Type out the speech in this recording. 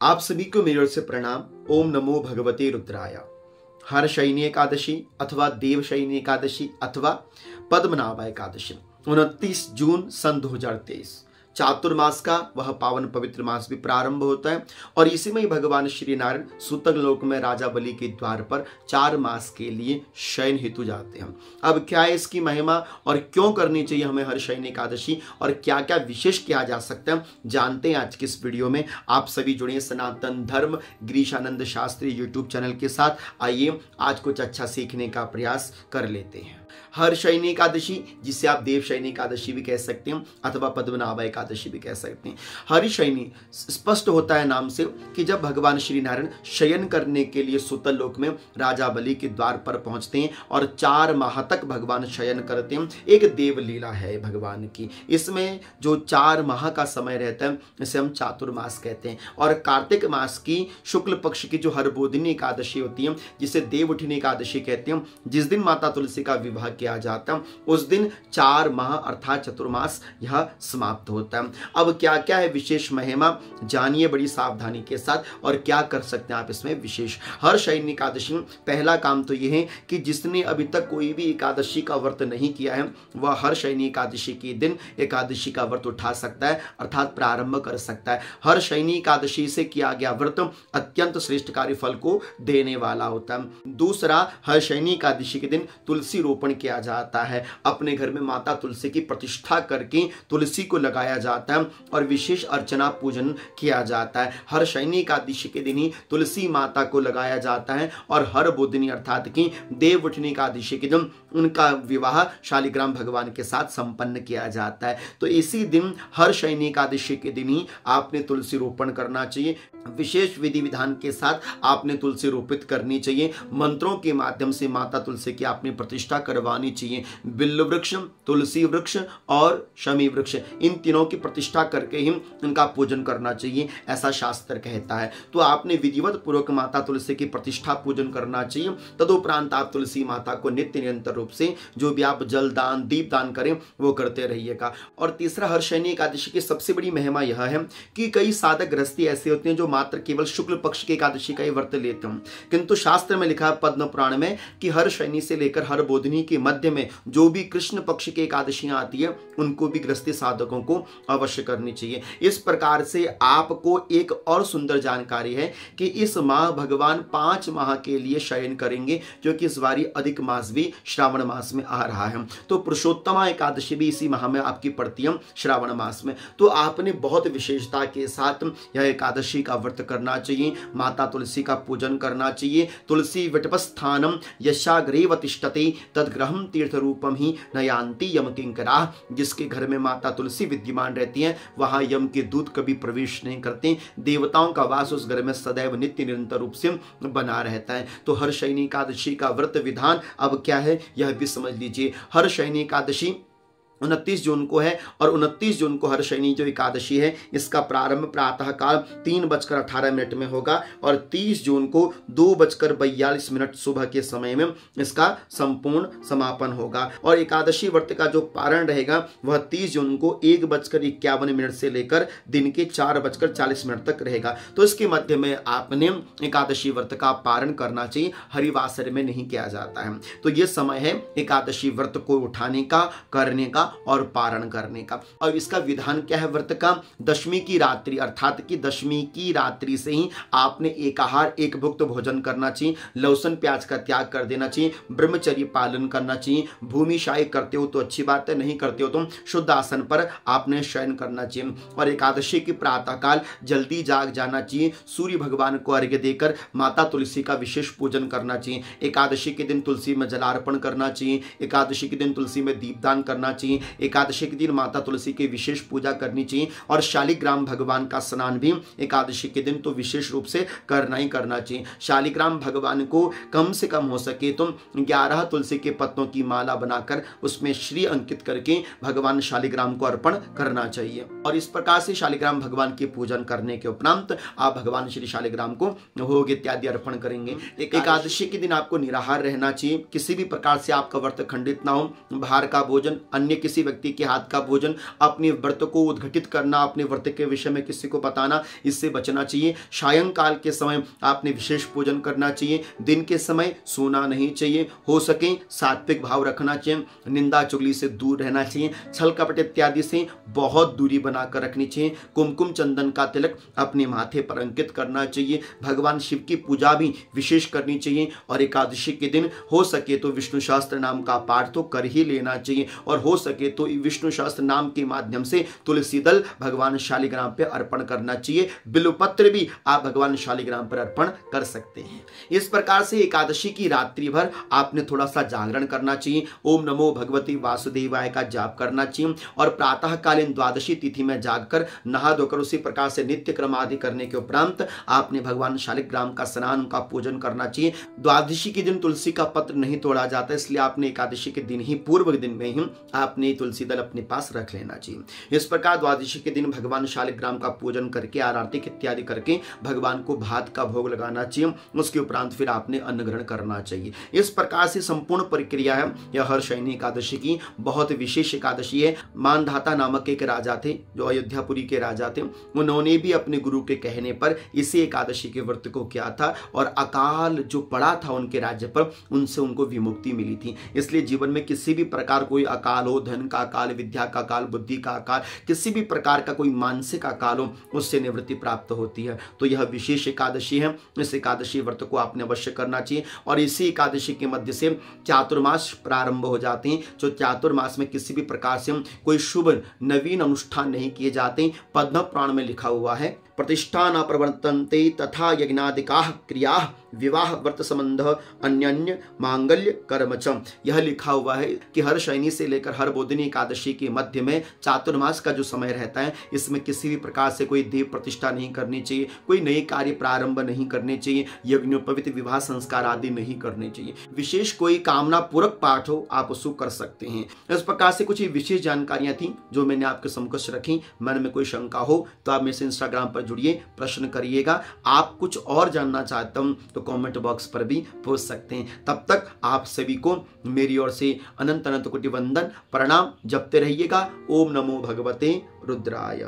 आप सभी को मेरी ओर से प्रणाम। ओम नमो भगवते रुद्राय। हर शयनी एकादशी अथवा देव शयनी एकादशी अथवा पद्मनाभा एकादशी 29 जून सन 2023 चातुर्मास का वह पावन पवित्र मास भी प्रारंभ होता है और इसी में ही भगवान श्री नारायण सूतक लोक में राजा बलि के द्वार पर 4 मास के लिए शयन हेतु जाते हैं। अब क्या है इसकी महिमा और क्यों करनी चाहिए हमें हर शयनी एकादशी और क्या क्या विशेष किया जा सकता है, जानते हैं आज की इस वीडियो में। आप सभी जुड़े सनातन धर्म गिरीशानंद शास्त्री यूट्यूब चैनल के साथ। आइए आज कुछ अच्छा सीखने का प्रयास कर लेते हैं। हर शयनी एकादशी, जिसे आप देव शयनी एकादशी भी कह सकते हैं अथवा पद्मनाभा एकादशी भी कह सकते हैं। हरि शयनी स्पष्ट होता है नाम से कि जब भगवान श्री नारायण शयन करने के लिए सुतल लोक में राजा बलि के द्वार पर पहुंचते हैं और 4 माह तक भगवान शयन करते हैं। एक देव लीला है भगवान की। इसमें जो 4 माह का समय रहता है इसे हम चातुर्मास कहते हैं। और कार्तिक मास की शुक्ल पक्ष की जो हरबोधिनी एकादशी होती है, जिसे देव उठनी एकादशी कहते हैं, जिस दिन माता तुलसी का विवाह किया जाता है, उस दिन 4 माह अर्थात चतुर्मास यह समाप्त होता है। अब क्या क्या है विशेष महिमा, जानिए बड़ी सावधानी के साथ और क्या कर सकते हैं आप इसमें विशेष। हर शयनी एकादशी में पहला काम तो यह है कि जिसने अभी तक कोई भी एकादशी का व्रत नहीं किया है वह हर शयनी एकादशी के दिन एकादशी का व्रत उठा सकता है अर्थात प्रारंभ कर सकता है। हर शयनी एकादशी से किया गया व्रत अत्यंत श्रेष्ठकारी फल को देने वाला होता है। दूसरा, हर शयनी एकादशी के दिन तुलसी रोपण किया जाता है। अपने घर में माता तुलसी की प्रतिष्ठा करके तुलसी को लगाया जाता है और विशेष अर्चना पूजन किया जाता है। हर शयनी एकादशी के दिन ही तुलसी माता को लगाया जाता है और हर बुधनी अर्थात की देव उठनी एकादशी के दिन उनका विवाह शालिग्राम भगवान के साथ संपन्न किया जाता है। तो इसी दिन हर शयनी एकादशी के दिन ही आपने तुलसी रोपण करना चाहिए। विशेष विधि विधान के साथ आपने तुलसी रोपित करनी चाहिए। मंत्रों के माध्यम से माता तुलसी की आपने प्रतिष्ठा करवानी चाहिए। बिल्व वृक्ष, तुलसी वृक्ष और शमी वृक्ष, इन तीनों की प्रतिष्ठा करके ही इनका पूजन करना चाहिए, ऐसा शास्त्र कहता है। तो आपने विधिवत पूर्वक माता तुलसी की प्रतिष्ठा पूजन करना चाहिए। तदुपरांत आप तुलसी माता को नित्य निरंतर रूप से जो भी आप जल दान दीप दान करें वो करते रहिएगा। और तीसरा, हर शयनी एकादशी की सबसे बड़ी महिमा यह है कि कई साधक गृहस्थी ऐसे होते हैं जो मात्र केवल शुक्ल पक्ष की एकादशी का ही व्रत लेते हैं, किंतु शास्त्र में लिखा है पद्म पुराण में कि हर शयनी से लेकर हर बोधनी के मध्य में जो भी कृष्ण पक्ष की एकादशियां आती है उनको भी गृहस्थी साधकों को अवश्य करनी चाहिए। इस प्रकार से आपको एक और सुंदर जानकारी है कि इस माह भगवान 5 माह के लिए शयन करेंगे, क्योंकि इस बारी अधिक मास भी श्रावण मास में आ रहा है। तो पुरुषोत्तमा एकादशी भी इसी माह में आपकी पड़ती है श्रावण मास में। तो आपने बहुत विशेषता के साथ यह एकादशी का व्रत करना चाहिए, माता तुलसी का पूजन करना चाहिए। तुलसी विटपस्थानम यशाग्रेव तिष्ठते तद्ग्रहम तीर्थ रूपम ही नयान्ति यम किंकरा। जिसके घर में माता तुलसी विद्यमान रहती है वहां यम के दूत कभी प्रवेश नहीं करते। देवताओं का वास उस घर में सदैव नित्य निरंतर रूप से बना रहता है। तो हर शयनी एकादशी का व्रत विधान अब क्या है यह भी समझ लीजिए। हर शयनी एकादशी 29 जून को है और 29 जून को हर शयनी जो एकादशी है इसका प्रारंभ प्रातः काल 3:18 में होगा और 30 जून को 2:42 सुबह के समय में इसका संपूर्ण समापन होगा। और एकादशी व्रत का जो पारण रहेगा वह 30 जून को 1:51 से लेकर दिन के 4:40 तक रहेगा। तो इसके मध्य में आपने एकादशी व्रत का पारण करना चाहिए, हरिवासर में नहीं किया जाता है। तो यह समय है एकादशी व्रत को उठाने का, करने का और पारण करने का। और इसका विधान क्या है व्रत का? दशमी की रात्रि अर्थात कि दशमी की रात्रि से ही आपने एक आहार एक भुक्त भोजन करना चाहिए। लहसुन प्याज का त्याग कर देना चाहिए। ब्रह्मचर्य पालन करना चाहिए। भूमिशाही करते हो तो अच्छी बात है, नहीं करते हो तो शुद्ध आसन पर आपने शयन करना चाहिए। और एकादशी की प्रातः काल जल्दी जाग जाना चाहिए। सूर्य भगवान को अर्घ्य देकर माता तुलसी का विशेष पूजन करना चाहिए। एकादशी के दिन तुलसी में जलार्पण करना चाहिए। एकादशी के दिन तुलसी में दीपदान करना चाहिए। एकादशी के दिन माता तुलसी की विशेष पूजा करनी चाहिए। और शालिग्राम भगवान का स्नान भी एकादशी के दिन तो विशेष रूप से करना ही करना चाहिए। शालिग्राम भगवान को कम से कम हो सके तो 11 तुलसी के पत्तों की माला बनाकर उसमें श्री अंकित करके भगवान शालिग्राम को अर्पण करना चाहिए। और इस प्रकार से शालिग्राम भगवान की पूजन करने के उपरांत आप भगवान श्री शालिग्राम को भोग इत्यादि अर्पण करेंगे। एकादशी के दिन आपको निराहार रहना चाहिए, किसी भी प्रकार से आपका व्रत खंडित ना हो। बाहर का भोजन, अन्य किसी व्यक्ति के हाथ का भोजन, अपने व्रत को उद्घटित करना, अपने व्रत के विषय में किसी को बताना, इससे बचना चाहिए। सायंकाल के समय आपने विशेष भोजन करना चाहिए। दिन के समय सोना नहीं चाहिए। हो सके सात्विक भाव रखना चाहिए। निंदा चुगली से दूर रहना चाहिए। छल कपट इत्यादि से बहुत दूरी बनाकर रखनी चाहिए। कुमकुम चंदन का तिलक अपने माथे पर अंकित करना चाहिए। भगवान शिव की पूजा भी विशेष करनी चाहिए। और एकादशी के दिन हो सके तो विष्णु शास्त्र नाम का पाठ तो कर ही लेना चाहिए। और हो सके तो विष्णु शास्त्र नाम के माध्यम से तुलसी दल भगवान शालिग्राम पे अर्पण करना चाहिए। बिल्वपत्र भी आप भगवान शालिग्राम पर अर्पण कर सकते हैं। इस प्रकार से एकादशी की रात्रि भर आपने थोड़ा सा जागरण करना चाहिए। ओम नमो भगवती वासुदेवाय का जाप करना चाहिए। और प्रातःकालीन द्वादशी तिथि में जागकर नहा धोकर उसी प्रकार से नित्य क्रम आदि करने के उपरांत आपने भगवान शालिग्राम का स्नान, उनका पूजन करना चाहिए। द्वादशी के दिन तुलसी का पत्र नहीं तोड़ा जाता, इसलिए आपने एकादशी के दिन ही, पूर्व दिन में ही आपने तुलसी दल अपने पास रख लेना चाहिए। इस प्रकार द्वादशी के दिन भगवान शालिग्राम का पूजन करके, आरती इत्यादि करके भगवान को भात का भोग लगाना चाहिए। उसके उपरांत फिर आपने अन्न ग्रहण करना चाहिए। इस प्रकार से संपूर्ण प्रक्रिया है यह हर्षयनी एकादशी की। बहुत विशेष एकादशी है। मानधाता नामक एक राजा थे, जो अयोध्यापुरी के राजा थे। उन्होंने भी अपने गुरु के कहने पर इसी एकादशी के व्रत को किया था और अकाल जो पड़ा था उनके राज्य पर, उनसे उनको विमुक्ति मिली थी। इसलिए जीवन में किसी भी प्रकार कोई अकाल हो, धन का अकाल, विद्या का अकाल, बुद्धि का अकाल, किसी भी प्रकार का कोई मानसिक अकाल हो, उससे निवृत्ति प्राप्त होती है। तो यह विशेष एकादशी है। इस एकादशी व्रत को आपने अवश्य करना चाहिए। और इसी एकादशी के मध्य से चातुर्मास प्रारंभ हो जाते हैं। जो चातुर्मास में किसी भी प्रकार से कोई शुभ नवीन अनुष्ठान नहीं किए जाते। पद्म पुराण में लिखा हुआ है, प्रतिष्ठा न प्रवर्तन्ते तथा यज्ञादिकाः क्रियाः विवाह व्रत संबंध अन्य मांगल्य कर्मचम। यह लिखा हुआ है कि हर शयनी से लेकर हर बोधिनी एकादशी के मध्य में चातुर्मास का जो समय रहता है, इसमें किसी भी प्रकार से कोई देव प्रतिष्ठा नहीं करनी चाहिए, कोई नए कार्य प्रारंभ नहीं करने चाहिए, यज्ञोपवीत विवाह संस्कार आदि नहीं करने चाहिए। विशेष कोई कामना पूरक पाठ हो आप उसको कर सकते हैं। इस प्रकार से कुछ विशेष जानकारियां थी जो मैंने आपके समक्ष रखी। मन में कोई शंका हो तो आप मेरे से इंस्टाग्राम पर जुड़िए, प्रश्न करिएगा। आप कुछ और जानना चाहते हो तो कमेंट बॉक्स पर भी पूछ सकते हैं। तब तक आप सभी को मेरी ओर से अनंत अनंत कोटि वंदन, प्रणाम। जपते रहिएगा ओम नमो भगवते रुद्राय।